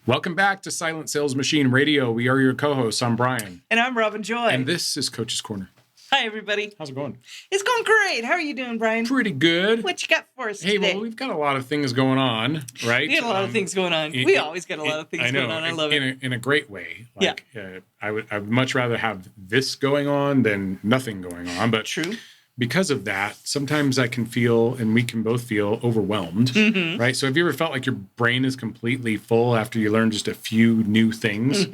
Welcome back to Silent Sales Machine Radio. We are your co-hosts. I'm Brian. And I'm Robin Joy. And this is Coach's Corner. Hi, everybody. How's it going? It's going great. How are you doing, Brian? Pretty good. What you got for us today? Hey, well, we've got a lot of things going on, right? We got a lot of things going on. We always got a lot of things going on. I love it. In a great way. Like, I would much rather have this going on than nothing going on. But True. Because of that, sometimes I can feel, and we can both feel, overwhelmed, right? So have you ever felt like your brain is completely full after you learn just a few new things,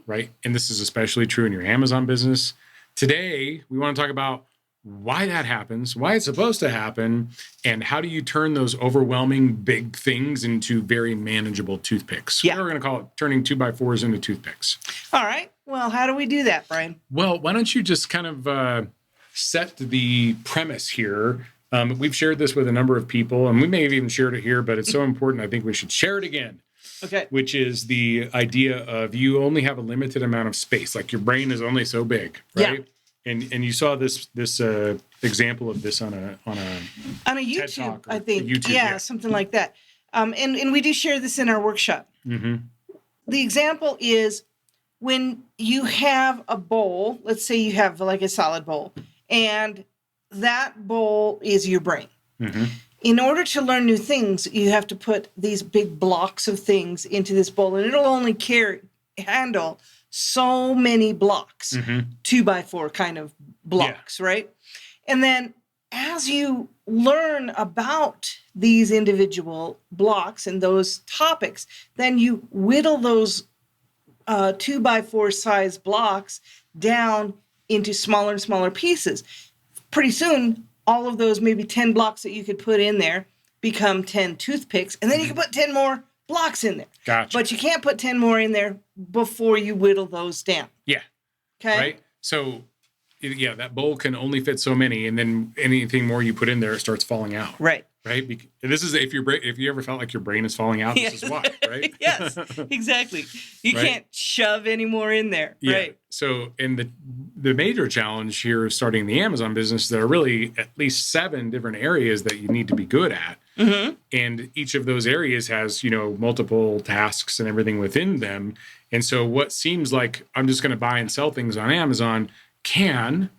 right? And this is especially true in your Amazon business. Today, we want to talk about why that happens, why it's supposed to happen, and how do you turn those overwhelming big things into very manageable toothpicks. Yeah. We're going to call it turning 2x4s into toothpicks. All right. Well, how do we do that, Brian? Well, why don't you just kind of set the premise here. We've shared this with a number of people, and we may have even shared it here, but it's so important, I think we should share it again. Okay. Which is the idea of you only have a limited amount of space. Like your brain is only so big, right? Yeah. And you saw this example of this on a YouTube, TED Talk I think. YouTube, yeah, something like that. And we do share this in our workshop. The example is when you have a bowl, let's say you have like a solid bowl, and that bowl is your brain. In order to learn new things, you have to put these big blocks of things into this bowl, and it'll only handle so many blocks, 2x4 kind of blocks, right? And then as you learn about these individual blocks and those topics, then you whittle those 2x4 size blocks down into smaller and smaller pieces. Pretty soon, all of those maybe 10 blocks that you could put in there become 10 toothpicks, and then you can put 10 more blocks in there. Gotcha. But you can't put 10 more in there before you whittle those down. Yeah. Okay. Right? So, yeah, that bowl can only fit so many, and then anything more you put in there, it starts falling out. Right. Right? This is if you ever felt like your brain is falling out, this is why, right? Yes, exactly. You can't shove any more in there. Yeah. Right. So, and the major challenge here of starting the Amazon business, there are really at least 7 different areas that you need to be good at. And each of those areas has, multiple tasks and everything within them. And so what seems like I'm just going to buy and sell things on Amazon can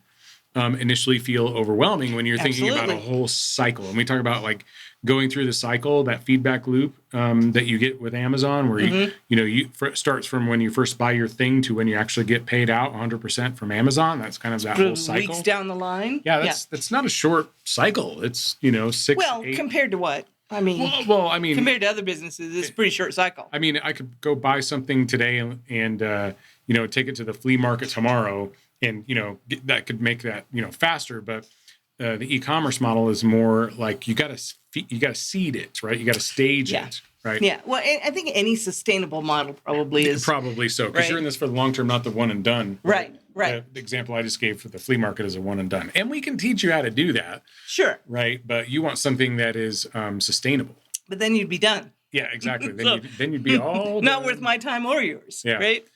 initially feel overwhelming when you're thinking about a whole cycle. And we talk about like going through the cycle, that feedback loop that you get with Amazon, where you starts from when you first buy your thing to when you actually get paid out 100% from Amazon. That's kind of that whole cycle. Weeks down the line. Yeah, that's not a short cycle. It's 6. Well, 8. Compared to what? I mean, compared to other businesses, it's a pretty short cycle. I mean, I could go buy something today and take it to the flea market tomorrow. And, that could make that, faster. But the e-commerce model is more like you got to seed it, right? You got to stage it, right? Yeah. Well, I think any sustainable model probably is. Probably so, because you're in this for the long term, not the one and done. Right. The example I just gave for the flea market is a one and done. And we can teach you how to do that. Sure. Right. But you want something that is sustainable. But then you'd be done. Yeah, exactly. Then you'd be all not worth my time or yours. Yeah. Right.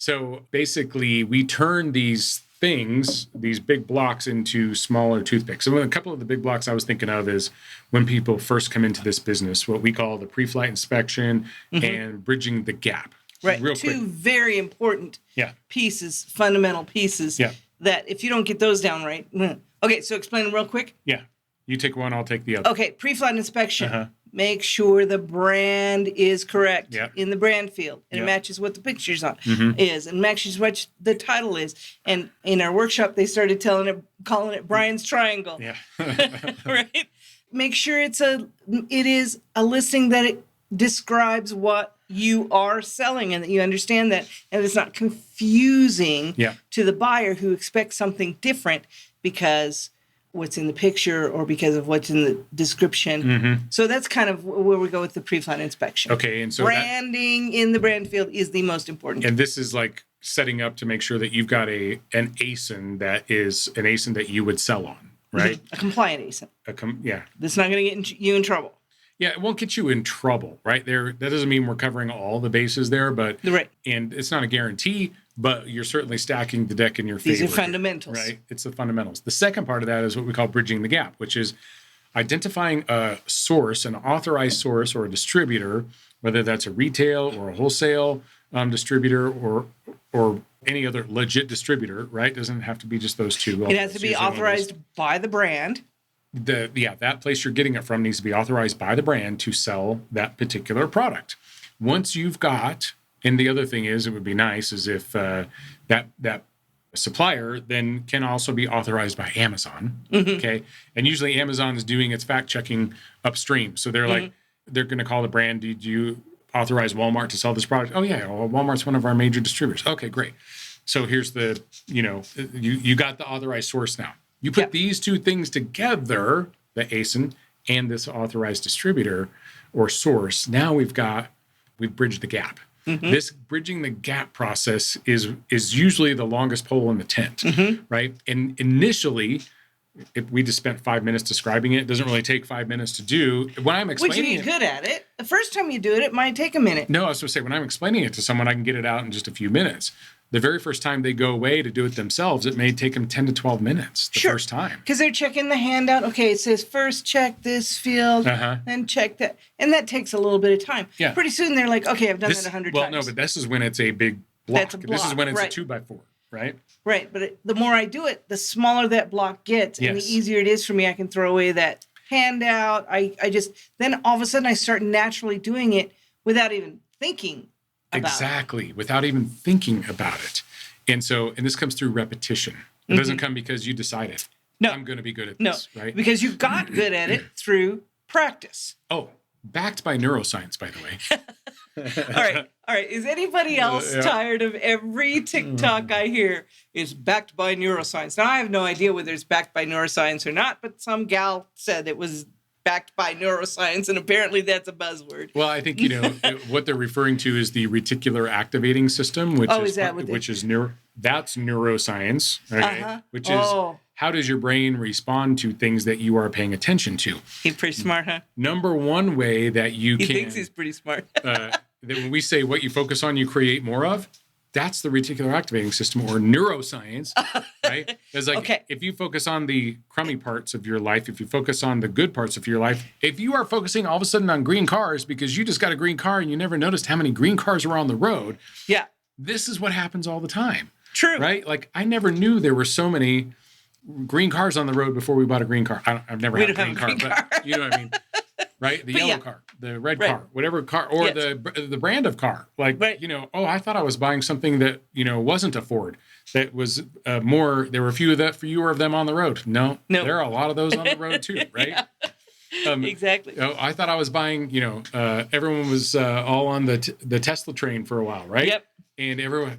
So basically, we turn these things, these big blocks, into smaller toothpicks. So a couple of the big blocks I was thinking of is when people first come into this business, what we call the pre-flight inspection and bridging the gap. Right. Real quick. 2 very important pieces, fundamental pieces, that if you don't get those down right. Okay, so explain them real quick. Yeah. You take one, I'll take the other. Okay, pre-flight inspection. Make sure the brand is correct in the brand field. And it matches what the picture's on is, and matches what the title is. And in our workshop, they started calling it Brian's Triangle. Yeah. Right? Make sure it is a listing that it describes what you are selling and that you understand that, and it's not confusing to the buyer who expects something different because what's in the picture or because of what's in the description. So that's kind of where we go with the pre-flight inspection. Okay, and so branding in the brand field is the most important. And this is like setting up to make sure that you've got an ASIN that is an ASIN that you would sell on, right? A compliant ASIN. That's not going to get you in trouble. Yeah, it won't get you in trouble, right? That doesn't mean we're covering all the bases there, but and it's not a guarantee, but you're certainly stacking the deck in your favor. These are fundamentals. Right? It's the fundamentals. The second part of that is what we call bridging the gap, which is identifying a source, an authorized source or a distributor whether that's a retail or a wholesale distributor or any other legit distributor, right? Doesn't have to be just those two. It has to be authorized by the brand. That place you're getting it from needs to be authorized by the brand to sell that particular product. Once you've got, and the other thing is, it would be nice is if that supplier then can also be authorized by Amazon. Okay. And usually Amazon is doing its fact checking upstream. So they're like, they're going to call the brand. Did you authorize Walmart to sell this product? Oh yeah. Well, Walmart's one of our major distributors. Okay, great. So here's the, you got the authorized source now. You put these two things together, the ASIN and this authorized distributor or source. Now we've bridged the gap. This bridging the gap process is usually the longest pole in the tent, right? And initially, if we just spent 5 minutes describing it, it doesn't really take 5 minutes to do. When I'm explaining Which you get good at it. The first time you do it, it might take a minute. No, I was going to say, when I'm explaining it to someone, I can get it out in just a few minutes. The very first time they go away to do it themselves, it may take them 10 to 12 minutes the first time. Because they're checking the handout. Okay, it says first check this field, then check that. And that takes a little bit of time. Yeah. Pretty soon they're like, okay, I've done that 100 times. Well, no, but this is when it's a big block. That's a block. This is when it's a 2x4, right? Right, but the more I do it, the smaller that block gets, and the easier it is for me. I can throw away that handout. I just, then all of a sudden I start naturally doing it without even thinking about it. Without even thinking about it. And this comes through repetition. It doesn't come because you decided, I'm going to be good at this, right? Because you got good at it through practice. Oh, backed by neuroscience, by the way. All right. Is anybody else tired of every TikTok I hear is backed by neuroscience? Now, I have no idea whether it's backed by neuroscience or not, but some gal said it was backed by neuroscience, and apparently that's a buzzword. Well, I think, what they're referring to is the reticular activating system, which is that's neuroscience, okay? Which is how does your brain respond to things that you are paying attention to? He's pretty smart, huh? Number one way that he thinks he's pretty smart. That when we say what you focus on, you create more of, that's the reticular activating system or neuroscience, right? It's like if you focus on the crummy parts of your life, if you focus on the good parts of your life, if you are focusing all of a sudden on green cars because you just got a green car and you never noticed how many green cars were on the road, this is what happens all the time. True. Right? Like I never knew there were so many green cars on the road before we bought a green car. I've never had a green car, but you know what I mean? Right? The yellow car, the red car, whatever car, or the brand of car. Like, I thought I was buying something that, wasn't a Ford. That was there were fewer of them on the road. No, there are a lot of those on the road too, right? Exactly. I thought I was buying, everyone was all on the Tesla train for a while, right? Yep. And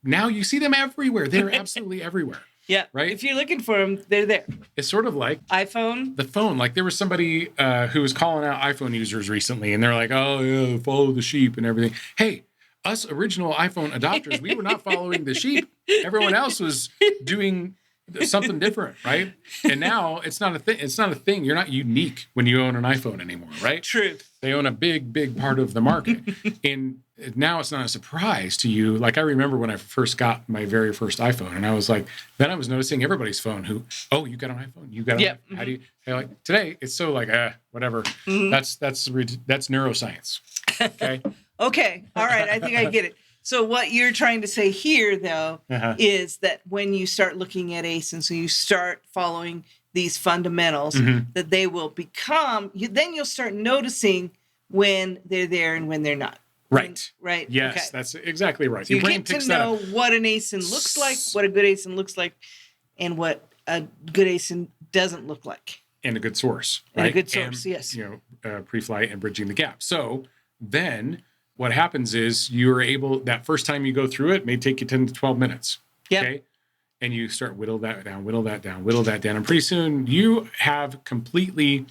now you see them everywhere. They're absolutely everywhere. Yeah. Right. If you're looking for them, they're there. It's sort of like iPhone. The phone. Like there was somebody who was calling out iPhone users recently, and they're like, "Oh yeah, follow the sheep and everything." Hey, us original iPhone adopters, we were not following the sheep. Everyone else was doing something different, right? And now it's not a thing. It's not a thing. You're not unique when you own an iPhone anymore, right? True. They own a big part of the market, and now it's not a surprise to you. Like I remember when I first got my very first iPhone, and I was like, then I was noticing everybody's phone. You got an iPhone? You got an iPhone? How do you? Like today, it's so like whatever. That's neuroscience. Okay. Okay. All right. I think I get it. So what you're trying to say here, though, is that when you start looking at ASIN, so you start following these fundamentals, that they will become. Then you'll start noticing when they're there and when they're not. Right. Right. Yes, okay. That's exactly right. So your brain get to know what an ASIN looks like, what a good ASIN looks like, and what a good ASIN doesn't look like. And a good source. And a good source, yes. Pre-flight and bridging the gap. So then what happens is you're able, that first time you go through it may take you 10 to 12 minutes. Yep. Okay. And you start whittle that down. And pretty soon you have completely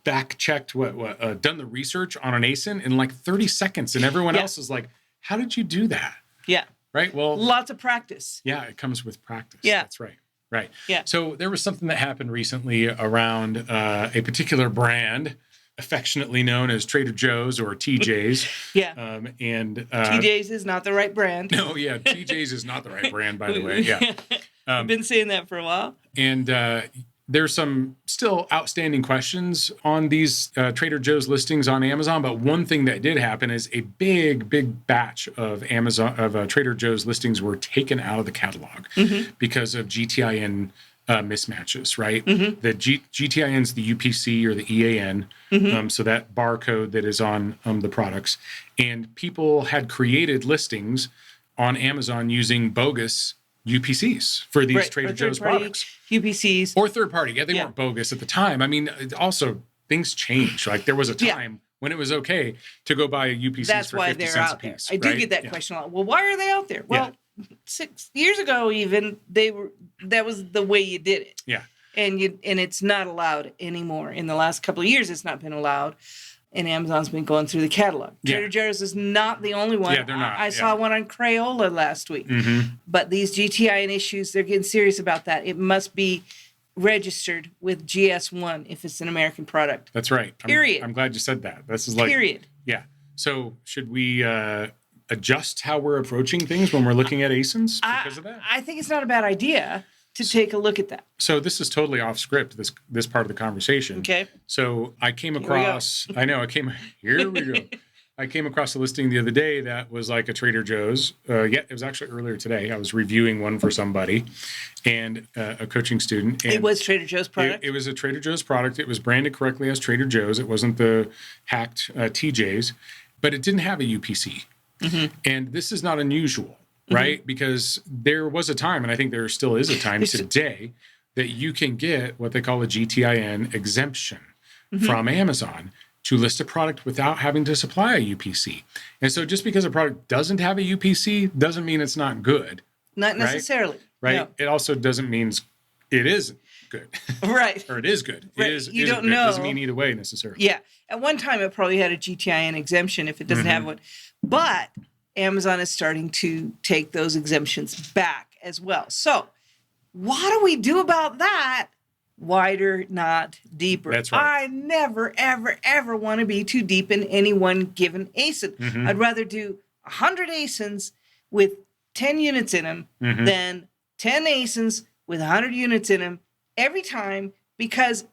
back-checked done the research on an ASIN in like 30 seconds. And everyone else is like, how did you do that? Yeah. Right. Well, lots of practice. Yeah. It comes with practice. Yeah. That's right. Right. Yeah. So there was something that happened recently around a particular brand, affectionately known as Trader Joe's or TJ's. Yeah. TJ's is not the right brand. No, yeah. TJ's is not the right brand, by the way. Yeah. I've been saying that for a while. And there's some still outstanding questions on these Trader Joe's listings on Amazon. But one thing that did happen is a big batch of Trader Joe's listings were taken out of the catalog because of GTIN mismatches, right? The GTIN's the UPC or the EAN, so that barcode that is on the products. And people had created listings on Amazon using bogus UPCs for these Trader Joe's products. UPCs. Or third party. Yeah, they weren't bogus at the time. I mean, also, things change. Like, there was a time when it was okay to go buy a UPC for 50 cents a piece. I do get that question a lot. Well, why are they out there? Well, 6 years ago even, that was the way you did it. Yeah. And it's not allowed anymore. In the last couple of years, it's not been allowed. And Amazon's been going through the catalog. Trader Joe's is not the only one. Yeah, they're not. I saw one on Crayola last week. But these GTIN issues, they're getting serious about that. It must be registered with GS1 if it's an American product. That's right. Period. I'm glad you said that. This is like... Period. Yeah. So should we adjust how we're approaching things when we're looking at ASINs because of that? I think it's not a bad idea to take a look at that. So this is totally off script, this part of the conversation. Okay. So I came across, here we go. I came across a listing the other day that was like a Trader Joe's. It was actually earlier today. I was reviewing one for somebody and a coaching student. And it was Trader Joe's product? It was a Trader Joe's product. It was branded correctly as Trader Joe's. It wasn't the hacked TJ's, but it didn't have a UPC. And this is not unusual. Right? Because there was a time, and I think there still is a time today, that you can get what they call a GTIN exemption from Amazon to list a product without having to supply a UPC. And so just because a product doesn't have a UPC doesn't mean it's not good. Not necessarily. Right? No. It also doesn't mean it is good. Right. Or it is good. Right. You don't know. It doesn't mean either way necessarily. Yeah. At one time, it probably had a GTIN exemption if it doesn't have one. But Amazon is starting to take those exemptions back as well. So what do we do about that? Wider, not deeper. That's right. I never, ever, ever want to be too deep in any one given ASIN. I'd rather do 100 ASINs with 10 units in them than 10 ASINs with 100 units in them every time, because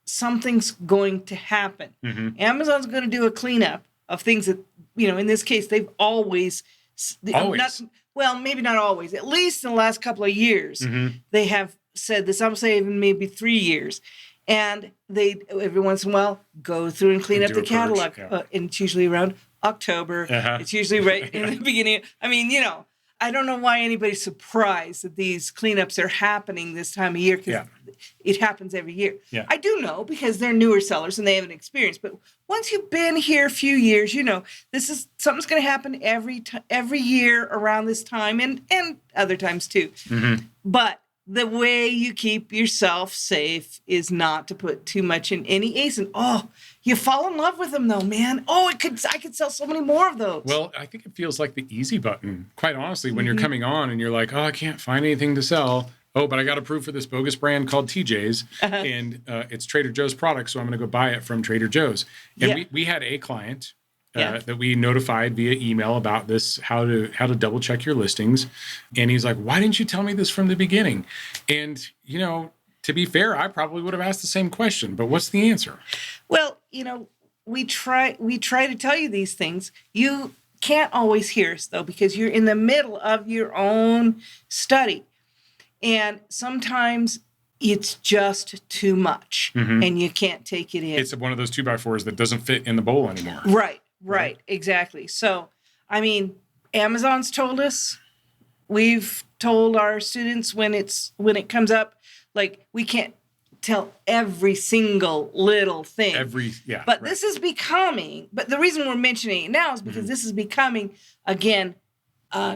something's going to happen. Amazon's going to do a cleanup of things that, in this case, they've always. Maybe not always. At least in the last couple of years, they have said this. I'm saying maybe 3 years. And they, every once in a while, go through and clean up the catalog. And it's usually around October. It's usually right in the beginning. I mean, I don't know why anybody's surprised that these cleanups are happening this time of year, because it happens every year. I do know, because they're newer sellers and they have an experience. But once you've been here a few years, something's going to happen every year around this time, and other times too. But the way you keep yourself safe is not to put too much in any ASIN. Oh, you fall in love with them though, man. Oh, I could sell so many more of those. Well, I think it feels like the easy button, quite honestly, when you're coming on and you're like, oh, I can't find anything to sell. Oh, but I got approved for this bogus brand called TJ's, and it's Trader Joe's product, so I'm going to go buy it from Trader Joe's. And we had a client that we notified via email about this, how to double check your listings. And he's like, why didn't you tell me this from the beginning? And, to be fair, I probably would have asked the same question, but what's the answer? Well, we try to tell you these things. You can't always hear us, though, because you're in the middle of your own study. And sometimes it's just too much and you can't take it in. It's one of those 2x4s that doesn't fit in the bowl anymore. Right. Exactly. So, I mean, Amazon's told us, we've told our students when it comes up, like, we can't tell every single little thing. But this is becoming, but the reason we're mentioning it now is because this is becoming, again,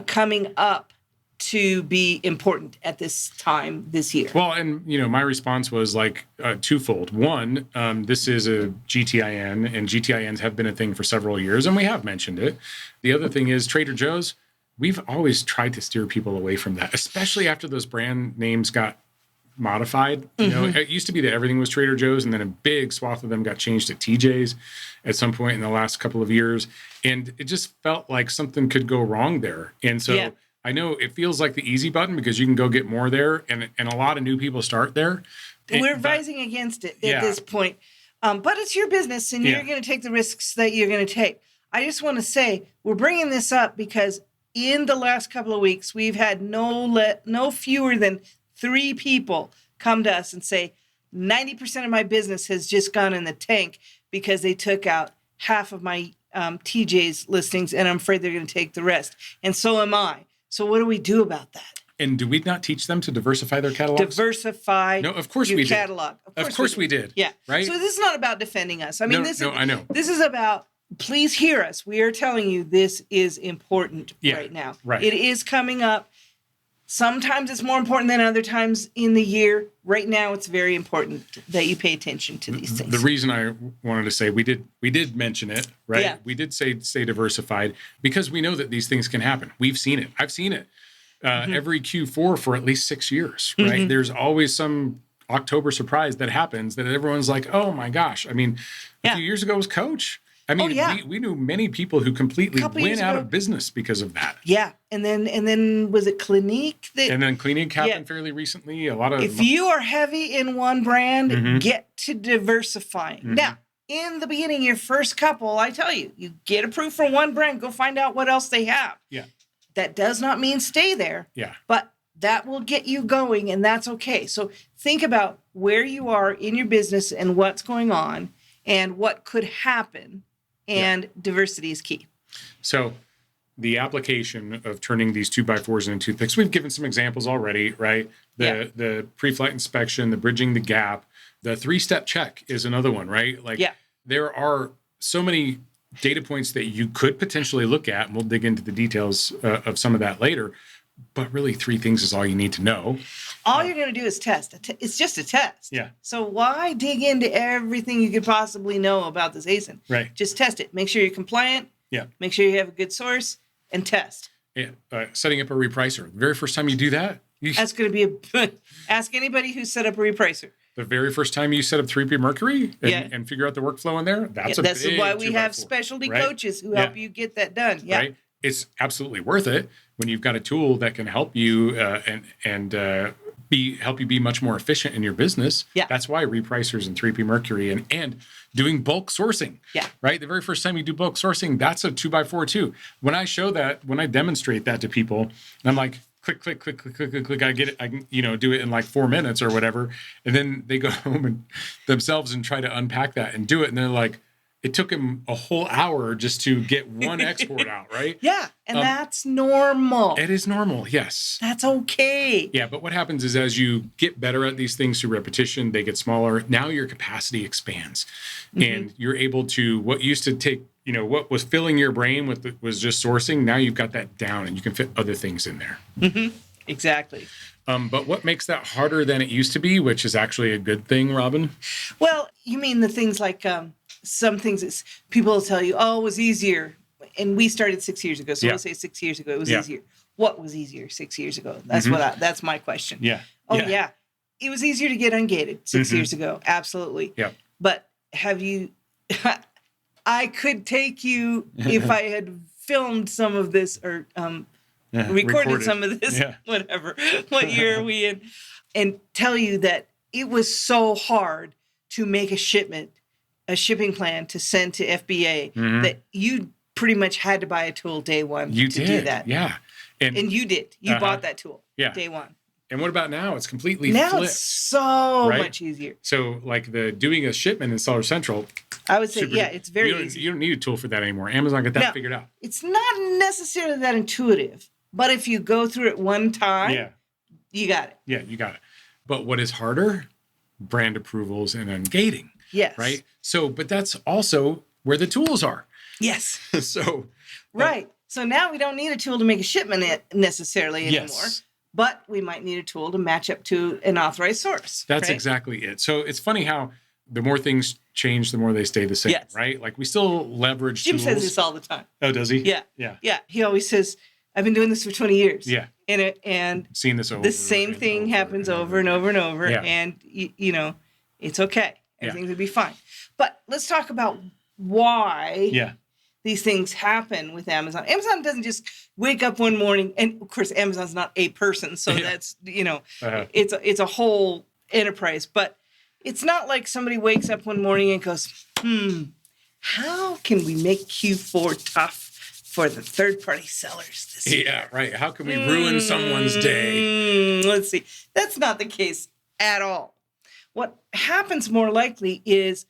coming up to be important at this time this year. Well, and my response was like twofold. One, this is a GTIN, and GTINs have been a thing for several years, and we have mentioned it. The other thing is Trader Joe's. We've always tried to steer people away from that, especially after those brand names got modified. It used to be that everything was Trader Joe's, and then a big swath of them got changed to TJ's at some point in the last couple of years, and it just felt like something could go wrong there. And so I know it feels like the easy button because you can go get more there, and a lot of new people start there. We're advising against it at this point. But it's your business, and you're going to take the risks that you're going to take. I just want to say we're bringing this up because in the last couple of weeks, we've had no fewer than 3 people come to us and say, 90% of my business has just gone in the tank because they took out half of my TJ's listings, and I'm afraid they're going to take the rest. And so am I. So what do we do about that? And do we not teach them to diversify their catalogs? No, of course we did. Catalog. Of course we did. Yeah. Right? So this is not about defending us. I mean, I know. This is about, please hear us. We are telling you this is important right now. Right. It is coming up. Sometimes it's more important than other times in the year. Right now, it's very important that you pay attention to these things. The reason I wanted to say we did mention it, right? Yeah. We did say stay diversified because we know that these things can happen. We've seen it. I've seen it every Q4 for at least 6 years, right? Mm-hmm. There's always some October surprise that happens that everyone's like, oh my gosh. I mean, a few years ago was Coach. I mean, we knew many people who completely went out of business because of that. Yeah. And then was it Clinique? And then Clinique happened fairly recently. If you are heavy in one brand, get to diversifying. Mm-hmm. Now, in the beginning, your first couple, I tell you, you get approved from one brand, go find out what else they have. Yeah. That does not mean stay there. Yeah. But that will get you going, and that's okay. So think about where you are in your business and what's going on and what could happen. And diversity is key. So the application of turning these 2x4s into toothpicks, we've given some examples already, right? The pre-flight inspection, the bridging the gap, the 3-step check is another one, right? Like there are so many data points that you could potentially look at, and we'll dig into the details of some of that later. But really, 3 things is all you need to know. All you're going to do is test. It's just a test. Yeah. So why dig into everything you could possibly know about this ASIN? Right. Just test it. Make sure you're compliant. Yeah. Make sure you have a good source and test. Yeah. Setting up a repricer. The very first time you do that, that's going to be ask anybody who set up a repricer. The very first time you set up 3P Mercury and figure out the workflow in there, that's why we have specialty coaches who help you get that done. Yeah. Right. It's absolutely worth it when you've got a tool that can help you help you be much more efficient in your business. Yeah. That's why repricers and 3P Mercury and doing bulk sourcing. Yeah. Right. The very first time you do bulk sourcing, that's a 2x4 too. When I demonstrate that to people, and I'm like, click, click, click, click, click, click, click. I get it. I can, do it in like 4 minutes or whatever. And then they go home and themselves and try to unpack that and do it. And they're like, it took him a whole hour just to get one export out, right? Yeah, and that's normal. It is normal, yes. That's okay. Yeah, but what happens is as you get better at these things through repetition, they get smaller. Now your capacity expands. And you're able to, what used to take, what was filling your brain was just sourcing, now you've got that down and you can fit other things in there. Mm-hmm. Exactly. But what makes that harder than it used to be, which is actually a good thing, Robin? Well, you mean the things like... some things people will tell you, it was easier. And we started 6 years ago. So we'll say 6 years ago, it was easier. What was easier 6 years ago? That's that's my question. Yeah. Yeah. It was easier to get ungated 6 years ago. Absolutely. Yeah. But have you, I could take you if I had filmed some of this or recorded some of this, whatever, what year are we in, and tell you that it was so hard to make a shipping plan to send to FBA that you pretty much had to buy a tool day one to do that. Yeah. And you did. You bought that tool day one. And what about now? It's completely now flipped. It's so much easier. So like doing a shipment in Seller Central. I would say, it's very easy. You don't need a tool for that anymore. Amazon got that figured out. It's not necessarily that intuitive, but if you go through it one time, you got it. Yeah, you got it. But what is harder? Brand approvals and ungating. Yes. Right? So, but that's also where the tools are. Yes. So. Right. So now we don't need a tool to make a shipment necessarily anymore. But we might need a tool to match up to an authorized source. That's exactly it. So it's funny how the more things change, the more they stay the same, right? Like we still leverage Jim tools. says this all the time. Oh, does he? Yeah. Yeah. Yeah. He always says, I've been doing this for 20 years. Yeah. And seen this over. The same thing happens over and over and over. Yeah. And, it's okay. Everything's going to be fine. But let's talk about why these things happen with Amazon. Amazon doesn't just wake up one morning, and of course, Amazon's not a person, so that's, it's a whole enterprise. But It's not like somebody wakes up one morning and goes, how can we make Q4 tough for the third-party sellers this year? Yeah, right. How can we ruin someone's day? Let's see. That's not the case at all. What happens more likely is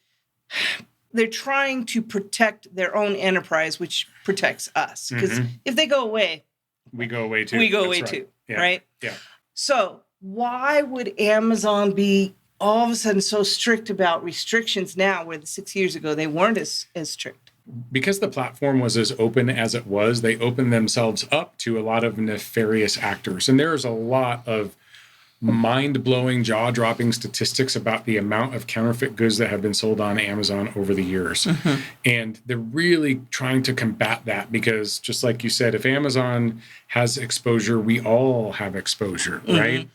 they're trying to protect their own enterprise, which protects us. Because if they go away, we go away too. We go away too, Yeah. right? Yeah. So why would Amazon be all of a sudden so strict about restrictions now, where 6 years ago they weren't as strict? Because the platform was as open as it was, they opened themselves up to a lot of nefarious actors. And there's a lot of mind-blowing, jaw-dropping statistics about the amount of counterfeit goods that have been sold on Amazon over the years. And they're really trying to combat that because, just like you said, if Amazon has exposure, we all have exposure, right?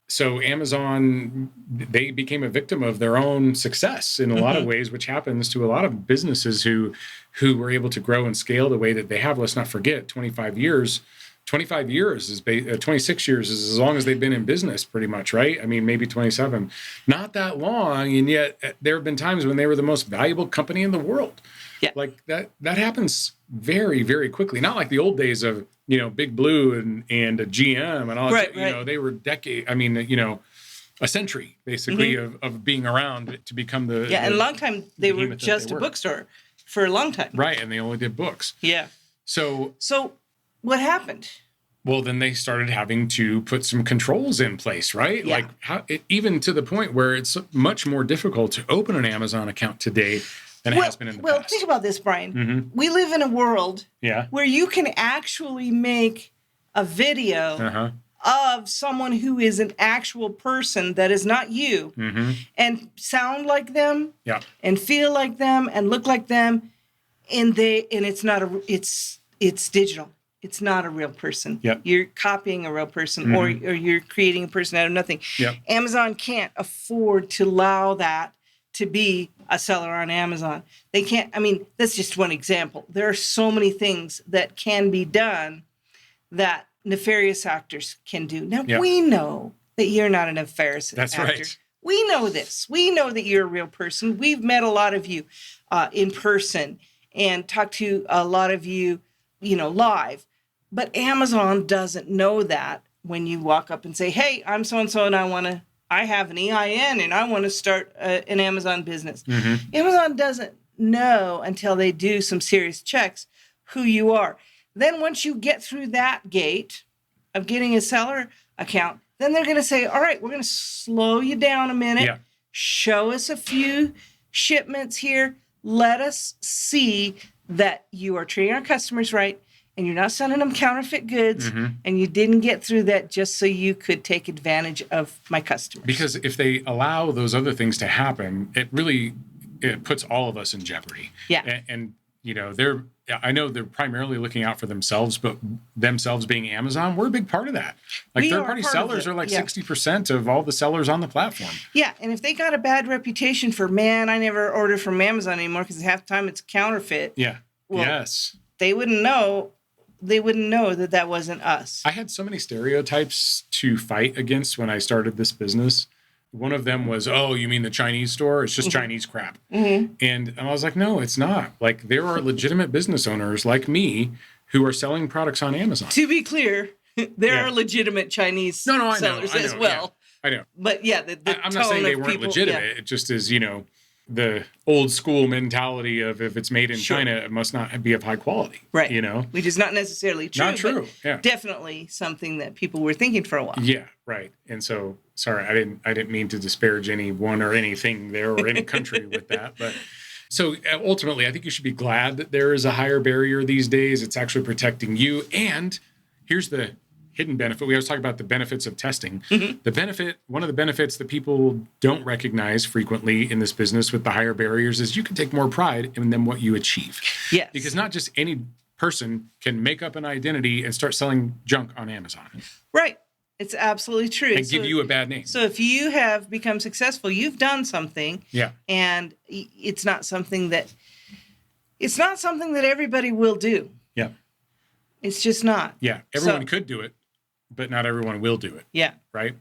So Amazon, they became a victim of their own success in a lot of ways, which happens to a lot of businesses who were able to grow and scale the way that they have. Let's not forget, 25 years is 26 years is as long as they've been in business, pretty much, right? I mean, maybe 27, not that long. And yet there have been times when they were the most valuable company in the world. Yeah. Like that happens very, very quickly. Not like the old days of, Big Blue and a GM and all that. Right. They were a century basically of being around to become the. Yeah. And a long time they were just a bookstore for a long time. Right. And they only did books. Yeah. So what happened? Well, then they started having to put some controls in place, right? Yeah. Even to the point where it's much more difficult to open an Amazon account today than it has been in the past. Well, think about this, Brian. We live in a world where you can actually make a video of someone who is an actual person that is not you and sound like them and feel like them and look like them. And it's not it's digital. It's not a real person. Yep. You're copying a real person or you're creating a person out of nothing. Yep. Amazon can't afford to allow that to be a seller on Amazon. They can't. I mean, that's just one example. There are so many things that can be done that nefarious actors can do. Now, we know that you're not a nefarious actor. Right. We know this. We know that you're a real person. We've met a lot of you in person and talked to a lot of you, live. But Amazon doesn't know that when you walk up and say, hey, I'm so-and-so and I have an EIN and I want to start an Amazon business. Amazon doesn't know until they do some serious checks who you are. Then once you get through that gate of getting a seller account, then they're going to say, all right, we're going to slow you down a minute. Show us a few shipments here. Let us see that you are treating our customers right and you're not sending them counterfeit goods and you didn't get through that just so you could take advantage of my customers. Because if they allow those other things to happen, it puts all of us in jeopardy. Yeah. And I know they're primarily looking out for themselves, but themselves being Amazon, we're a big part of that. Like third-party sellers are like 60% of all the sellers on the platform. Yeah, and if they got a bad reputation for, I never order from Amazon anymore because half the time it's counterfeit. Yeah. Well, they wouldn't know. They wouldn't know that wasn't us. I had so many stereotypes to fight against when I started this business. One of them was, oh, you mean the Chinese store? It's just Chinese crap. And I was like, no, it's not. Like, there are legitimate business owners like me who are selling products on Amazon. To be clear, there are legitimate Chinese sellers as well. Yeah, I know. But I'm not saying they weren't legitimate. It just is, the old school mentality of if it's made in China, it must not be of high quality. Right. Which is not necessarily true. Not true. But definitely something that people were thinking for a while. Yeah, right. And so, sorry, I didn't mean to disparage anyone or anything there or any country with that. But so ultimately, I think you should be glad that there is a higher barrier these days. It's actually protecting you. And here's the hidden benefit. We always talk about the benefits of testing. One of the benefits that people don't recognize frequently in this business with the higher barriers is you can take more pride in them what you achieve. Yes. Because not just any person can make up an identity and start selling junk on Amazon. Right. It's absolutely true. And give you a bad name. So if you have become successful, you've done something. Yeah. And it's not something that everybody will do. Yeah. It's just not. Yeah. Everyone could do it, but not everyone will do it. Yeah. Right?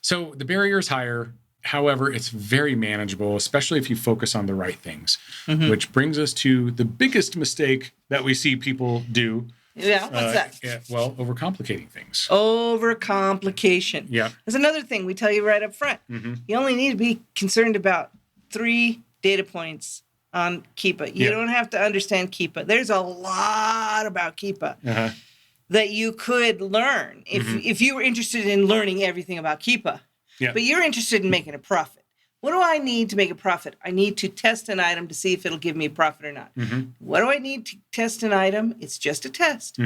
So the barrier is higher. However, it's very manageable, especially if you focus on the right things, which brings us to the biggest mistake that we see people do. Yeah, what's that? Overcomplicating things. Overcomplication. Yeah. There's another thing we tell you right up front. You only need to be concerned about 3 data points on Keepa. You don't have to understand Keepa. There's a lot about Keepa that you could learn if you were interested in learning everything about Keepa. Yeah. But you're interested in making a profit. What do I need to make a profit? I need to test an item to see if it'll give me a profit or not. What do I need to test an item? It's just a test.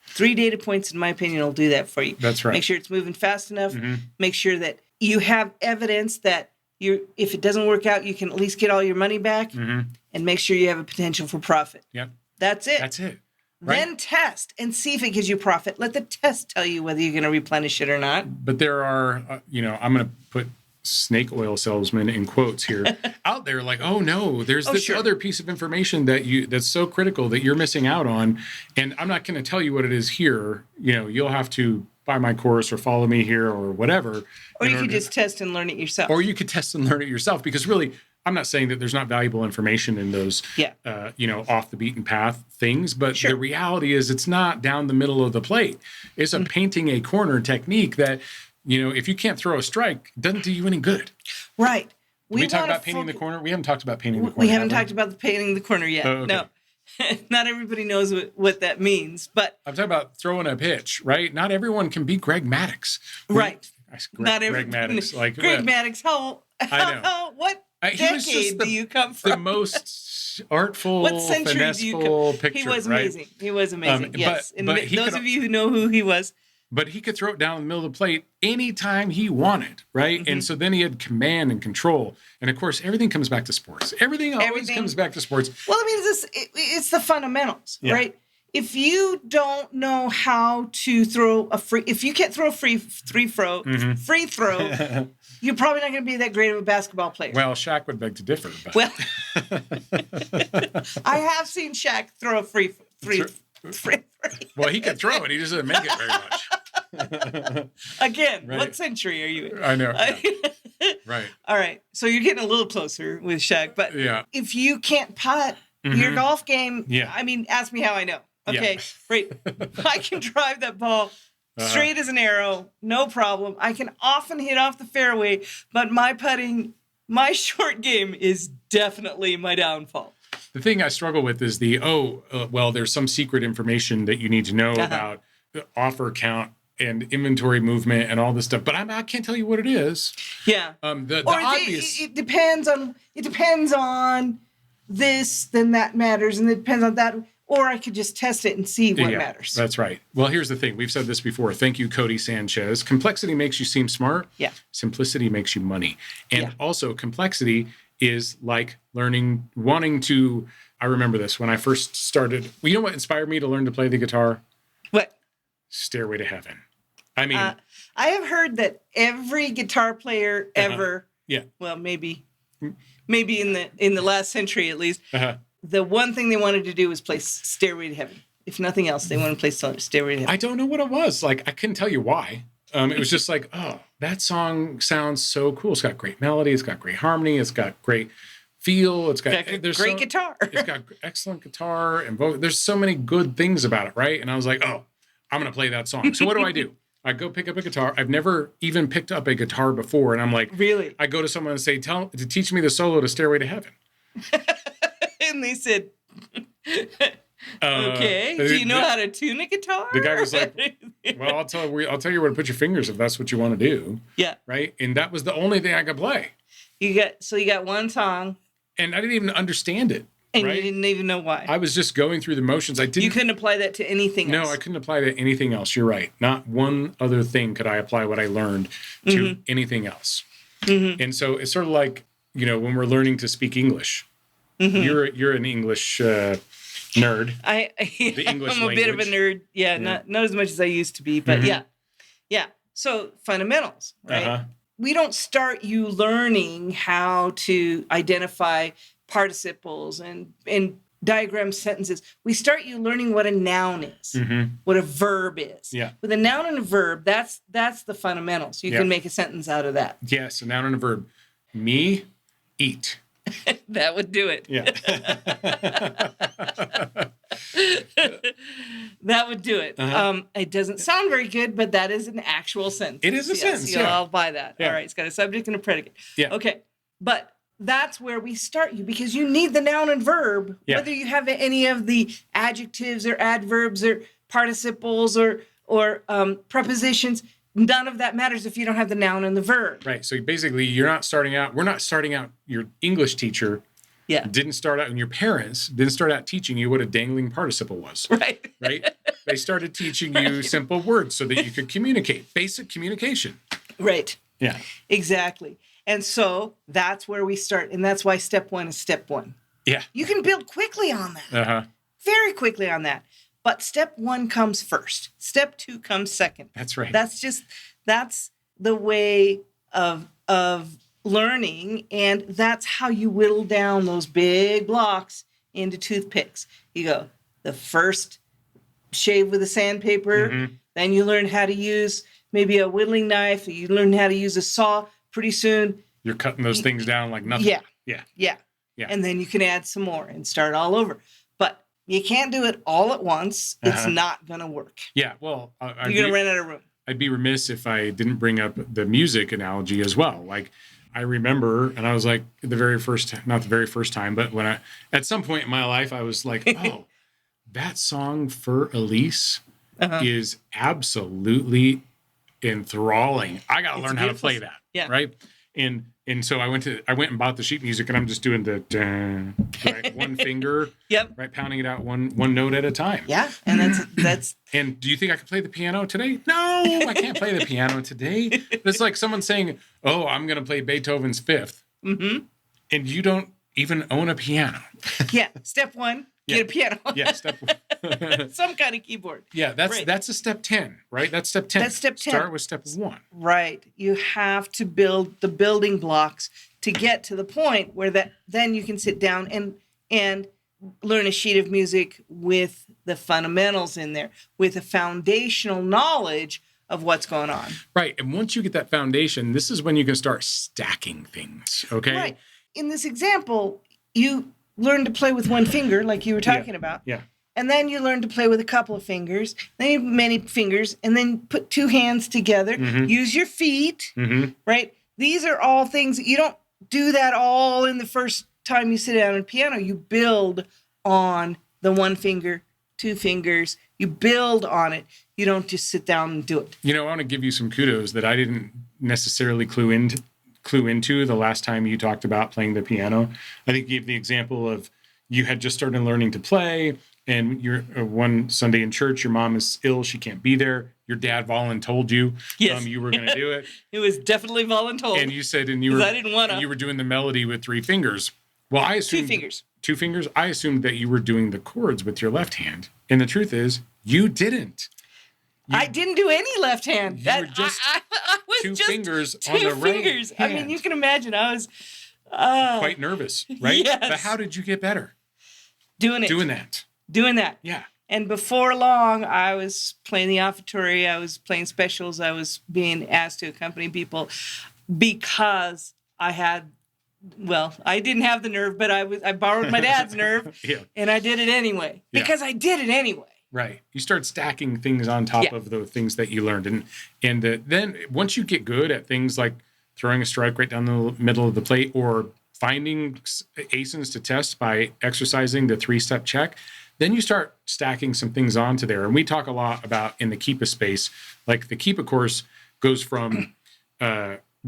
3 data points, in my opinion, will do that for you. That's right. Make sure it's moving fast enough. Make sure that you have evidence that if it doesn't work out, you can at least get all your money back. And make sure you have a potential for profit. Yep. That's it. That's it. Right? Then test and see if it gives you profit. Let the test tell you whether you're going to replenish it or not. But there are, I'm going to put snake oil salesman in quotes here out there like, oh no, there's this other piece of information that's so critical that you're missing out on. And I'm not going to tell you what it is here. You'll have to buy my course or follow me here or whatever. Or you could just test and learn it yourself. Or you could test and learn it yourself, because really, I'm not saying that there's not valuable information in those, off the beaten path things, but the reality is it's not down the middle of the plate. It's a painting a corner technique that, if you can't throw a strike, it doesn't do you any good. Right. We talk about painting the corner. We haven't talked about painting the corner. We haven't talked about the painting the corner yet. Oh, okay. No. Not everybody knows what that means, but I'm talking about throwing a pitch, right? Not everyone can be Greg Maddux. Right. Greg Maddux. Greg Maddux, what decade do you come from? The most artful, what century do you come picture, He was right? amazing. He was amazing, yes. But those of you who know who he was. But he could throw it down in the middle of the plate anytime he wanted, right? And so then he had command and control. And of course, everything comes back to sports. Everything always comes back to sports. Well, I mean, it's the fundamentals, right? If you don't know how to throw if you can't throw a free throw, you're probably not going to be that great of a basketball player. Well, Shaq would beg to differ. But. Well, I have seen Shaq throw a free. Well, he could throw it. He just didn't make it very much. Again, what century are you in? I know. Right. All right. So you're getting a little closer with Shaq. But if you can't putt your golf game, I mean, ask me how I know. Okay, great. I can drive that ball straight as an arrow, no problem. I can often hit off the fairway, but my my short game is definitely my downfall. The thing I struggle with is there's some secret information that you need to know about the offer count and inventory movement and all this stuff, but I can't tell you what it is. Yeah. The obvious. It depends on this, then that matters, and it depends on that. Or I could just test it and see what matters. That's right. Well, here's the thing. We've said this before. Thank you, Cody Sanchez. Complexity makes you seem smart. Yeah. Simplicity makes you money. And also complexity is like wanting to, I remember this when I first started. Well, you know what inspired me to learn to play the guitar? What? Stairway to Heaven. I mean. I have heard that every guitar player ever, well, maybe in the last century at least, the one thing they wanted to do was play Stairway to Heaven. If nothing else, they wanted to play Stairway to Heaven. I don't know what it was. Like, I couldn't tell you why. It was just like, oh, that song sounds so cool. It's got great melody. It's got great harmony. It's got great feel. It's got great guitar. It's got excellent guitar and vocal. There's so many good things about it, right? And I was like, oh, I'm going to play that song. So what do? I go pick up a guitar. I've never even picked up a guitar before. And I'm like, really? I go to someone and say, to teach me the solo to Stairway to Heaven. And they said, okay, do you know how to tune a guitar? The guy was like, well, I'll tell you where to put your fingers if that's what you want to do. Yeah. Right? And that was the only thing I could play. You got one song. And I didn't even understand it. And you didn't even know why. I was just going through the motions. You couldn't apply that to anything else. No, I couldn't apply that to anything else. You're right. Not one other thing could I apply what I learned to anything else. And so it's sort of like, when we're learning to speak English. You're an English nerd. I'm a bit of a nerd. Yeah, not as much as I used to be, but yeah. So fundamentals, right? We don't start you learning how to identify participles and diagram sentences. We start you learning what a noun is, what a verb is. Yeah. With a noun and a verb, that's the fundamentals. You can make a sentence out of that. Yes, a noun and a verb. Me, eat. That would do it. Yeah. That would do it. It doesn't sound very good, but that is an actual sentence. It is a sentence, yeah. I'll buy that. Yeah. All right, it's got a subject and a predicate. Yeah. Okay, but that's where we start you because you need the noun and verb, whether you have any of the adjectives or adverbs or participles or prepositions. None of that matters if you don't have the noun and the verb. Right. So basically, we're not starting out. Your English teacher didn't start out, and your parents didn't start out teaching you what a dangling participle was. Right. Right. They started teaching you simple words so that you could communicate, basic communication. Right. Yeah. Exactly. And so that's where we start. And that's why step one is step one. Yeah. You can build quickly on that. Very quickly on that. But step one comes first. Step two comes second. That's right. That's the way of learning. And that's how you whittle down those big blocks into toothpicks. You go, the first shave with a sandpaper. Then you learn how to use maybe a whittling knife. You learn how to use a saw. Pretty soon, you're cutting those things down like nothing. Yeah. And then you can add some more and start all over. But you can't do it all at once. It's not going to work. Yeah, well, you're going to run out of room. I'd be remiss if I didn't bring up the music analogy as well. Like, I remember, and I was like, not the very first time, but at some point in my life, I was like, oh, that song for Elise is absolutely enthralling. I got to learn how to play that. Yeah. Right. And so I went and bought the sheet music, and I'm just doing the right, one finger, right, pounding it out one note at a time. Yeah, and that's. And do you think I can play the piano today? No, I can't play the piano today. But it's like someone saying, "Oh, I'm going to play Beethoven's Fifth," and you don't even own a piano. Yeah, step one, get a piano. Yeah, step one. Some kind of keyboard. Yeah, that's a step 10, right? That's step 10. That's step 10. Start with step 1. Right. You have to build the building blocks to get to the point where then you can sit down and learn a sheet of music with the fundamentals in there, with a foundational knowledge of what's going on. Right. And once you get that foundation, this is when you can start stacking things. Okay. Right. In this example, you learn to play with one finger, like you were talking about. Yeah. And then you learn to play with a couple of fingers, then you have many fingers, and then put two hands together. Use your feet, right? These are all things that you don't do that all in the first time you sit down at a piano. You build on the one finger, two fingers. You build on it. You don't just sit down and do it. You know, I want to give you some kudos that I didn't necessarily clue into the last time you talked about playing the piano. I think you gave the example of you had just started learning to play, and you're one Sunday in church, your mom is ill, she can't be there. Your dad voluntold you you were going to do it. It was definitely voluntold. And you said, I didn't want to. You were doing the melody with 3 fingers. Well, I assumed 2 fingers. 2 fingers. I assumed that you were doing the chords with your left hand, and the truth is, you didn't. I didn't do any left hand. You were just I was 2 just fingers 2 on the right fingers. hand. I mean, you can imagine I was quite nervous, right? Yes. But how did you get better? Doing that. Yeah. And before long, I was playing the offertory. I was playing specials. I was being asked to accompany people because I didn't have the nerve, but I borrowed my dad's nerve, and I did it anyway because I did it anyway. Right. You start stacking things on top of the things that you learned. And then once you get good at things like throwing a strike right down the middle of the plate or finding ASINs to test by exercising the 3-step check, then you start stacking some things onto there. And we talk a lot about in the Keepa space, like the Keepa course goes from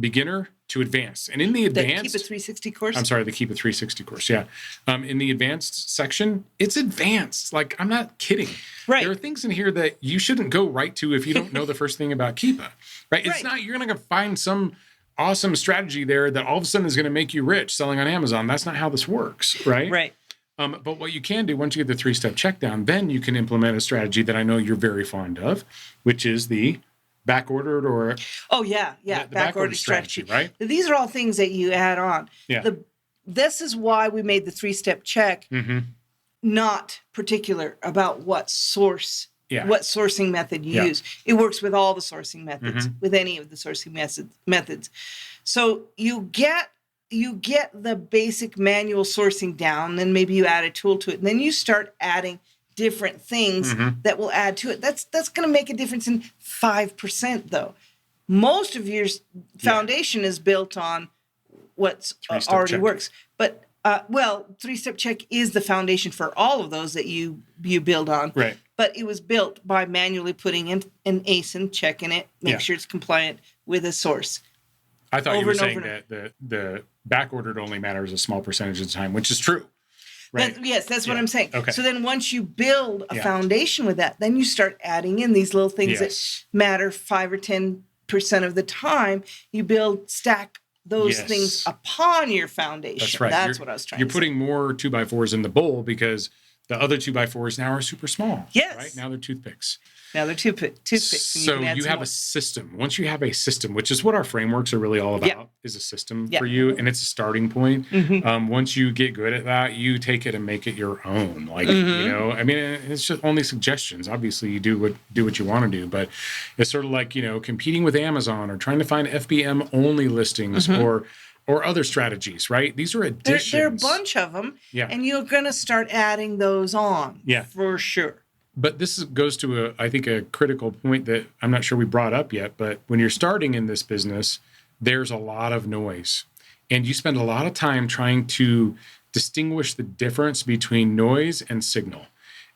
beginner to advanced. And in the advanced... The Keepa 360 course? I'm sorry, the Keepa 360 course, yeah. In the advanced section, it's advanced. Like, I'm not kidding. Right. There are things in here that you shouldn't go right to if you don't know the first thing about Keepa, right? It's not, you're going to find some awesome strategy there that all of a sudden is going to make you rich selling on Amazon. That's not how this works, right? Right. But what you can do once you get the 3-step check down, then you can implement a strategy that I know you're very fond of, which is the back-ordered or... Oh, yeah. The back-ordered strategy, right? These are all things that you add on. Yeah. This is why we made the 3-step check not particular about what sourcing method you use. It works with all the sourcing methods, with any of the sourcing methods. So you get the basic manual sourcing down, then maybe you add a tool to it, and then you start adding different things that will add to it. That's going to make a difference in 5%, though. Most of your foundation is built on what's already works. But, 3-step check is the foundation for all of those that you build on. Right. But it was built by manually putting in an ASIN, checking it, make sure it's compliant with a source. I thought you were saying that the back ordered only matters a small percentage of the time, which is true. Right. That's what I'm saying. Okay. So then once you build a foundation with that, then you start adding in these little things that matter 5 or 10% of the time. You stack those things upon your foundation. That's right. That's what I was trying to say. You're putting more 2x4s in the bowl because the other 2x4s now are super small. Yes. Right? Now they're toothpicks. Now they're toothpicks. So you have a system. Once you have a system, which is what our frameworks are really all about, is a system for you, and it's a starting point. Once you get good at that, you take it and make it your own. Like I mean, it's just only suggestions. Obviously, you do what you want to do, but it's sort of like competing with Amazon or trying to find FBM only listings or other strategies. Right? These are additions. There are a bunch of them, and you're going to start adding those on. For sure. But this goes to, I think, a critical point that I'm not sure we brought up yet. But when you're starting in this business, there's a lot of noise. And you spend a lot of time trying to distinguish the difference between noise and signal.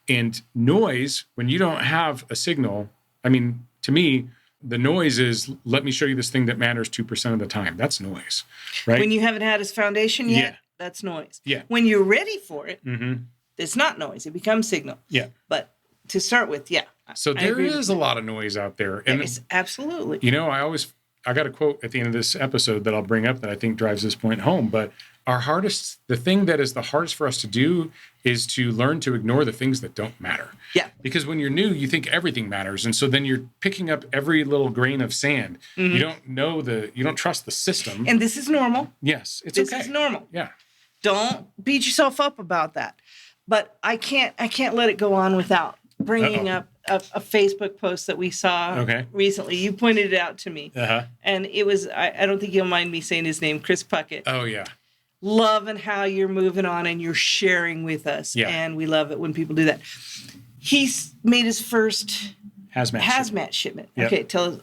And noise, when you don't have a signal, I mean, to me, the noise is, let me show you this thing that matters 2% of the time. That's noise, right? When you haven't had its foundation yet, that's noise. Yeah. When you're ready for it, it's not noise. It becomes signal. Yeah. But to start with, So there is a lot of noise out there. And absolutely. I got a quote at the end of this episode that I'll bring up that I think drives this point home. But the thing that is the hardest for us to do is to learn to ignore the things that don't matter. Yeah. Because when you're new, you think everything matters. And so then you're picking up every little grain of sand. You don't trust the system. And this is normal. Yes, it's okay. This is normal. Yeah. Don't beat yourself up about that. But I can't let it go on without bringing up a Facebook post that we saw recently. You pointed it out to me. And it was, I don't think you'll mind me saying his name, Chris Puckett. Oh, yeah. Loving how you're moving on and you're sharing with us. Yeah. And we love it when people do that. He's made his first hazmat shipment. Yep. Okay, tell us,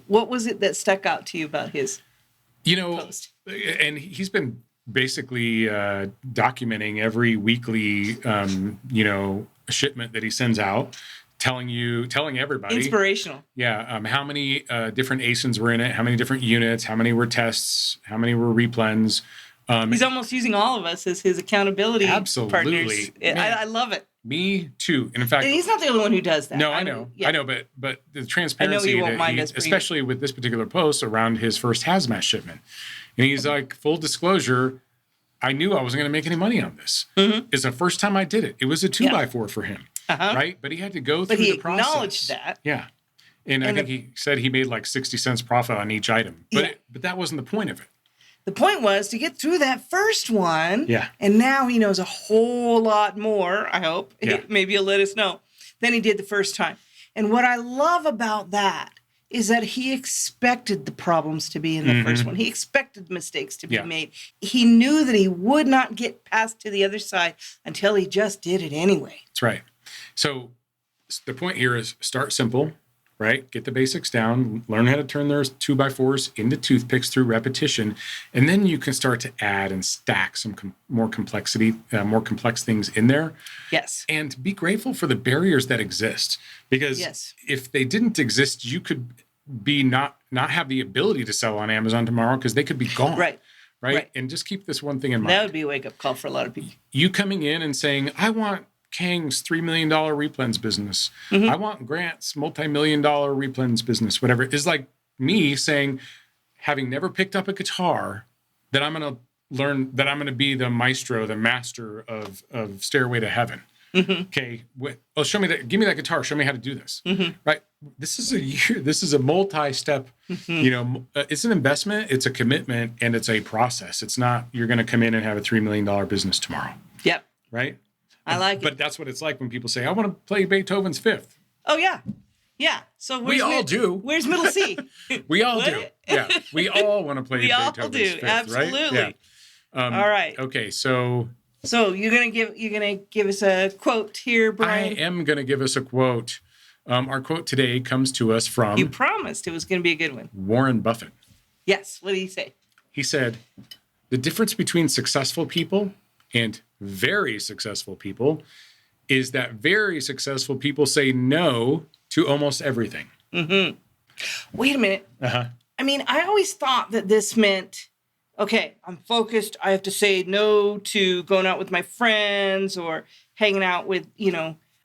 what was it that stuck out to you about his post? And he's been basically documenting every weekly, shipment that he sends out, telling everybody. Inspirational. Yeah. How many different ASINs were in it, how many different units, how many were tests, how many were replens. He's almost using all of us as his accountability partners. I love it. Me too. And in fact, he's not the only one who does that. No, I know, but the transparency especially with this particular post around his first hazmat shipment. And he's like, full disclosure, I knew I wasn't going to make any money on this. It's the first time I did it. It was a 2x4 for him, right? But he had to go through the process. But he acknowledged that. Yeah. And I think he said he made like 60 cents profit on each item. But that wasn't the point of it. The point was to get through that first one. Yeah. And now he knows a whole lot more, I hope. Yeah. Maybe he'll let us know, than he did the first time. And what I love about that is that he expected the problems to be in the first one. He expected mistakes to be made. He knew that he would not get past to the other side until he just did it anyway. That's right. So the point here is start simple, right? Get the basics down, learn how to turn those 2x4s into toothpicks through repetition, and then you can start to add and stack some more complex things in there. Yes. And be grateful for the barriers that exist, because if they didn't exist, you could be not have the ability to sell on Amazon tomorrow because they could be gone. Right. And just keep this one thing in mind. That would be a wake-up call for a lot of people. You coming in and saying, I want Kang's $3 million replens business. I want Grant's multi-million-dollar replens business, whatever. Is like me saying, having never picked up a guitar, that I'm going to learn, that I'm going to be the maestro, the master of Stairway to Heaven. Okay. Show me that. Give me that guitar. Show me how to do this. Right. This is a multi-step, it's an investment, it's a commitment, and it's a process. It's not, you're going to come in and have a $3 million business tomorrow. Yep. Right. I like But it. that's what it's like when people say, I want to play Beethoven's Fifth. Oh, yeah. Yeah. So We all do. Where's middle C? We all What? do. Yeah. We all want to play We all Beethoven's do. Fifth, Absolutely. right? Yeah. All right. Okay. So you're gonna give us a quote here, Brian. I am going to give us a quote. Our quote today comes to us from You promised it was going to be a good one. Warren Buffett. Yes. What did he say? He said, the difference between successful people and very successful people is that very successful people say no to almost everything. Mm-hmm. Wait a minute. Uh-huh. I mean, I always thought that this meant, okay, I'm focused. I have to say no to going out with my friends or hanging out with,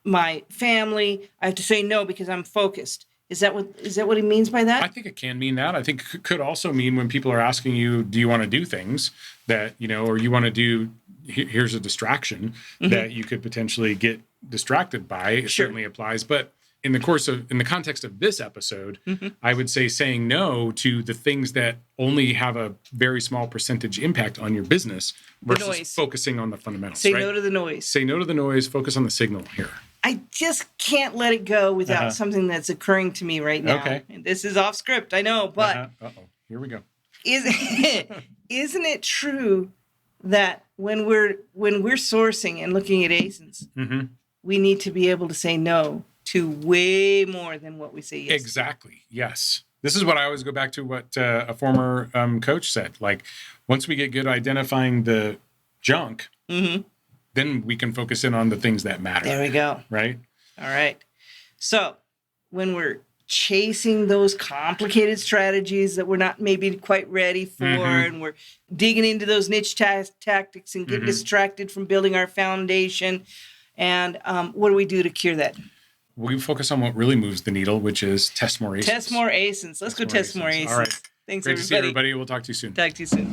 my family. I have to say no because I'm focused. Is that what he means by that? I think it can mean that. I think it could also mean when people are asking you, do you want to do things that, or you want to do, here's a distraction that you could potentially get distracted by. It certainly applies. But in the context of this episode, I would say saying no to the things that only have a very small percentage impact on your business versus focusing on the fundamentals. Say no to the noise. Say no to the noise. Focus on the signal here. I just can't let it go without something that's occurring to me right now. Okay. And this is off script, I know, but Uh-oh. Here we go. Isn't it true that when we're sourcing and looking at ASINs, we need to be able to say no to way more than what we say yes. Exactly. Yes. This is what I always go back to what a former coach said. Like, once we get good identifying the junk, then we can focus in on the things that matter. There we go. Right? All right. So when we're chasing those complicated strategies that we're not maybe quite ready for, and we're digging into those niche tactics and getting distracted from building our foundation, and what do we do to cure that? We focus on what really moves the needle, which is test more ASINs. Test more ASINs. Let's go test more ASINs. All right. Thanks, Great everybody. to see everybody. We'll talk to you soon. Talk to you soon.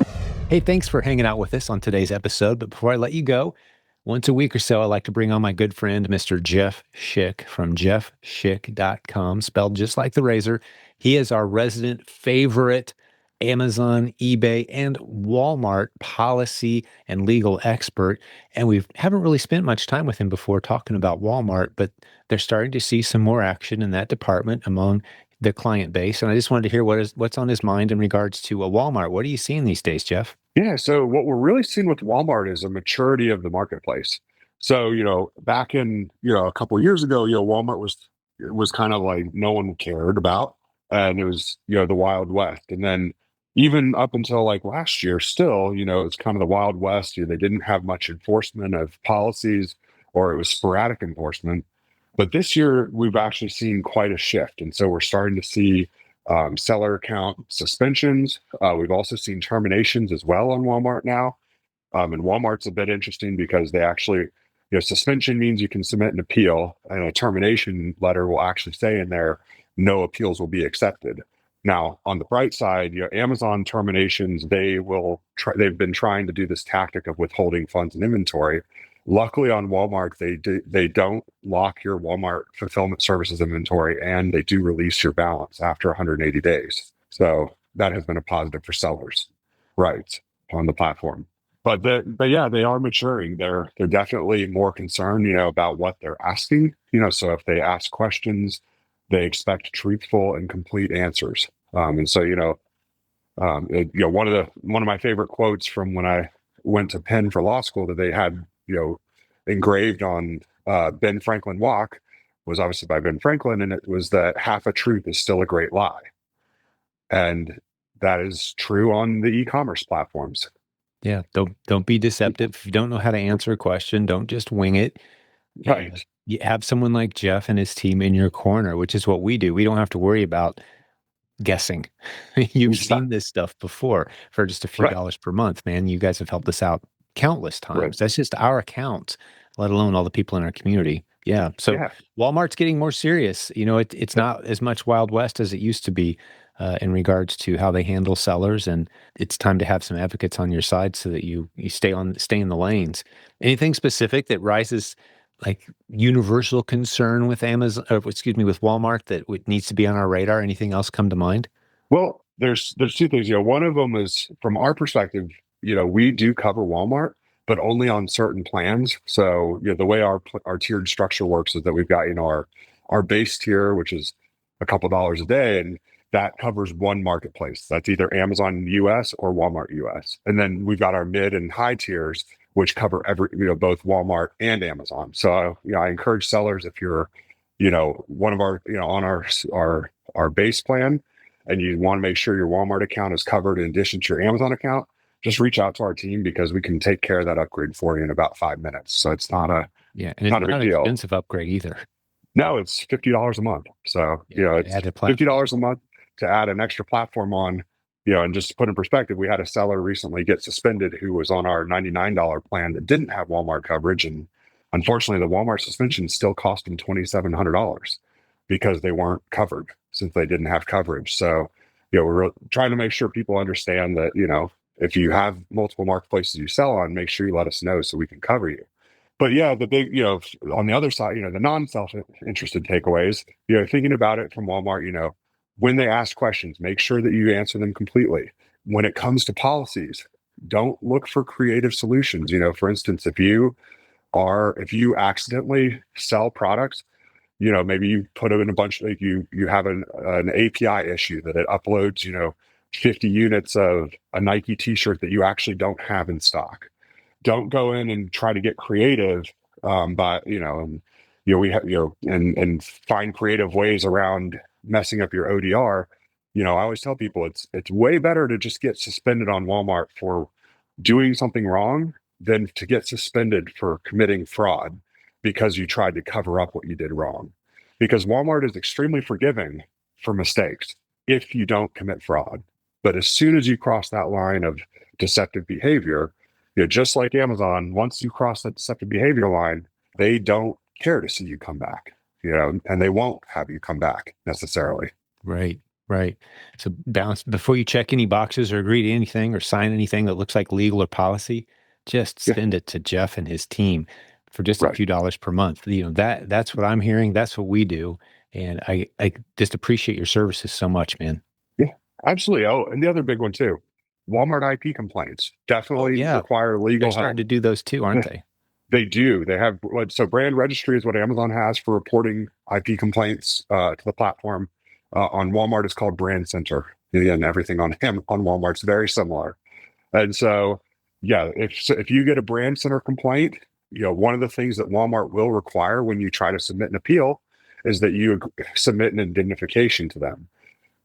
Hey, thanks for hanging out with us on today's episode. But before I let you go, once a week or so, I like to bring on my good friend, Mr. Jeff Schick from jeffschick.com, spelled just like the razor. He is our resident favorite Amazon, eBay, and Walmart policy and legal expert. And we haven't really spent much time with him before talking about Walmart, but they're starting to see some more action in that department among the client base. And I just wanted to hear what's on his mind in regards to a Walmart. What are you seeing these days, Jeff? Yeah, so what we're really seeing with Walmart is a maturity of the marketplace. So, back in, a couple of years ago, Walmart was kind of like no one cared about, and it was, the Wild West. And then even up until like last year, still, it's kind of the Wild West. They didn't have much enforcement of policies, or it was sporadic enforcement. But this year, we've actually seen quite a shift. And so we're starting to see seller account suspensions. We've also seen terminations as well on Walmart now. And Walmart's a bit interesting because they actually, suspension means you can submit an appeal, and a termination letter will actually say in there, no appeals will be accepted. Now, on the bright side, Amazon terminations, they've been trying to do this tactic of withholding funds and inventory. Luckily on Walmart, they don't lock your Walmart fulfillment services inventory, and they do release your balance after 180 days. So that has been a positive for sellers, right, on the platform. But yeah, they are maturing. They're definitely more concerned, about what they're asking. So if they ask questions, they expect truthful and complete answers. And so one of my favorite quotes from when I went to Penn for law school that they had engraved on Ben Franklin walk was obviously by Ben Franklin, and it was that half a truth is still a great lie. And that is true on the e-commerce platforms. Yeah, don't be deceptive. If you don't know how to answer a question, don't just wing it. Right. You have someone like Jeff and his team in your corner, which is what we do. We don't have to worry about guessing. You've seen this stuff before for just a few dollars per month, man. You guys have helped us out countless times. Right. That's just our account, let alone all the people in our community. Yeah. So Walmart's getting more serious. It's not as much Wild West as it used to be in regards to how they handle sellers. And it's time to have some advocates on your side so that you stay in the lanes. Anything specific that rises like universal concern with with Walmart that needs to be on our radar? Anything else come to mind? Well, there's two things. One of them is from our perspective, we do cover Walmart, but only on certain plans. So the way our tiered structure works is that we've got our base tier, which is a couple dollars a day, and that covers one marketplace. That's either Amazon US or Walmart US. And then we've got our mid and high tiers, which cover both Walmart and Amazon. So I encourage sellers, if you're one of our on our base plan, and you want to make sure your Walmart account is covered in addition to your Amazon account, just reach out to our team, because we can take care of that upgrade for you in about 5 minutes. So it's not a and it's not a big deal. Expensive upgrade either. No, it's $50 a month. So it's $50 a month to add an extra platform on. And just to put in perspective, we had a seller recently get suspended who was on our $99 plan that didn't have Walmart coverage, and unfortunately, the Walmart suspension still cost them $2,700 because they weren't covered, since they didn't have coverage. So, we're trying to make sure people understand that, if you have multiple marketplaces you sell on, make sure you let us know so we can cover you. But the big, on the other side, the non-self-interested takeaways, thinking about it from Walmart, when they ask questions, make sure that you answer them completely. When it comes to policies, don't look for creative solutions. For instance, if you accidentally sell products, maybe you put them in a bunch, like you have an API issue that it uploads, 50 units of a Nike t-shirt that you actually don't have in stock. Don't go in and try to get creative, and find creative ways around messing up your ODR. I always tell people it's way better to just get suspended on Walmart for doing something wrong than to get suspended for committing fraud because you tried to cover up what you did wrong. Because Walmart is extremely forgiving for mistakes if you don't commit fraud. But as soon as you cross that line of deceptive behavior, just like Amazon, once you cross that deceptive behavior line, they don't care to see you come back, and they won't have you come back necessarily. Right. So balance before you check any boxes or agree to anything or sign anything that looks like legal or policy. Just send it to Jeff and his team for just a few dollars per month. That's what I'm hearing. That's what we do, and I just appreciate your services so much, man. Yeah, absolutely. Oh, and the other big one too, Walmart IP complaints definitely require legal They're starting to do those too, aren't they? They do. They have, so brand registry is what Amazon has for reporting IP complaints to the platform. On Walmart, it's called Brand Center. And everything on Walmart's very similar. And so, if you get a Brand Center complaint, one of the things that Walmart will require when you try to submit an appeal is that you submit an indemnification to them.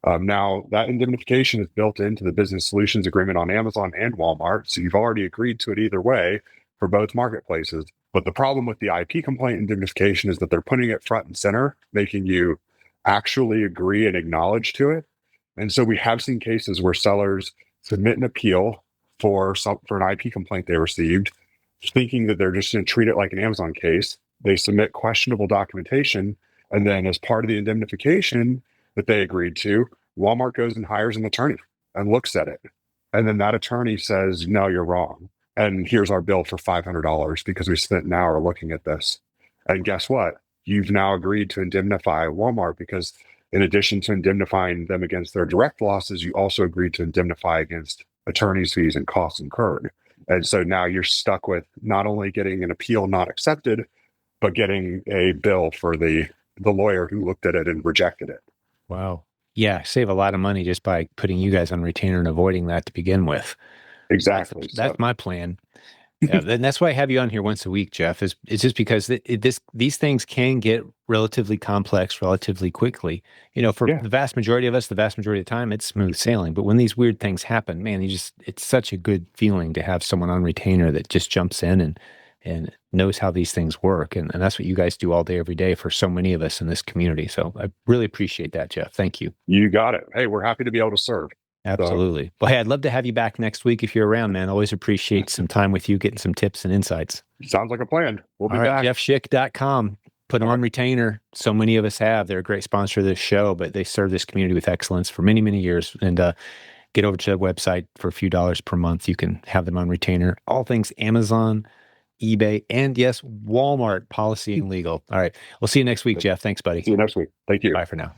Now, that indemnification is built into the business solutions agreement on Amazon and Walmart. So you've already agreed to it either way for both marketplaces. But the problem with the IP complaint indemnification is that they're putting it front and center, making you actually agree and acknowledge to it. And so we have seen cases where sellers submit an appeal for an IP complaint they received, thinking that they're just going to treat it like an Amazon case. They submit questionable documentation, and then as part of the indemnification that they agreed to, Walmart goes and hires an attorney and looks at it. And then that attorney says, no, you're wrong. And here's our bill for $500 because we spent an hour looking at this. And guess what? You've now agreed to indemnify Walmart because in addition to indemnifying them against their direct losses, you also agreed to indemnify against attorney's fees and costs incurred. And so now you're stuck with not only getting an appeal not accepted, but getting a bill for the lawyer who looked at it and rejected it. Wow. Yeah, save a lot of money just by putting you guys on retainer and avoiding that to begin with. Exactly. That's my plan. Yeah, and that's why I have you on here once a week, Jeff. It's just because these things can get relatively complex relatively quickly. For the vast majority of us, the vast majority of the time, it's smooth sailing. But when these weird things happen, man, it's such a good feeling to have someone on retainer that just jumps in and knows how these things work. And that's what you guys do all day, every day for so many of us in this community. So I really appreciate that, Jeff. Thank you. You got it. Hey, we're happy to be able to serve. Absolutely. So, well, hey, I'd love to have you back next week if you're around, man. Always appreciate some time with you, getting some tips and insights. Sounds like a plan. We'll be back. JeffSchick.com. Put them on retainer. So many of us have. They're a great sponsor of this show, but they serve this community with excellence for many, many years. And get over to the website for a few dollars per month. You can have them on retainer. All things Amazon, eBay, and yes, Walmart, policy and legal. All right. We'll see you next week, Jeff. Thanks, buddy. See you next week. Thank you. Bye for now.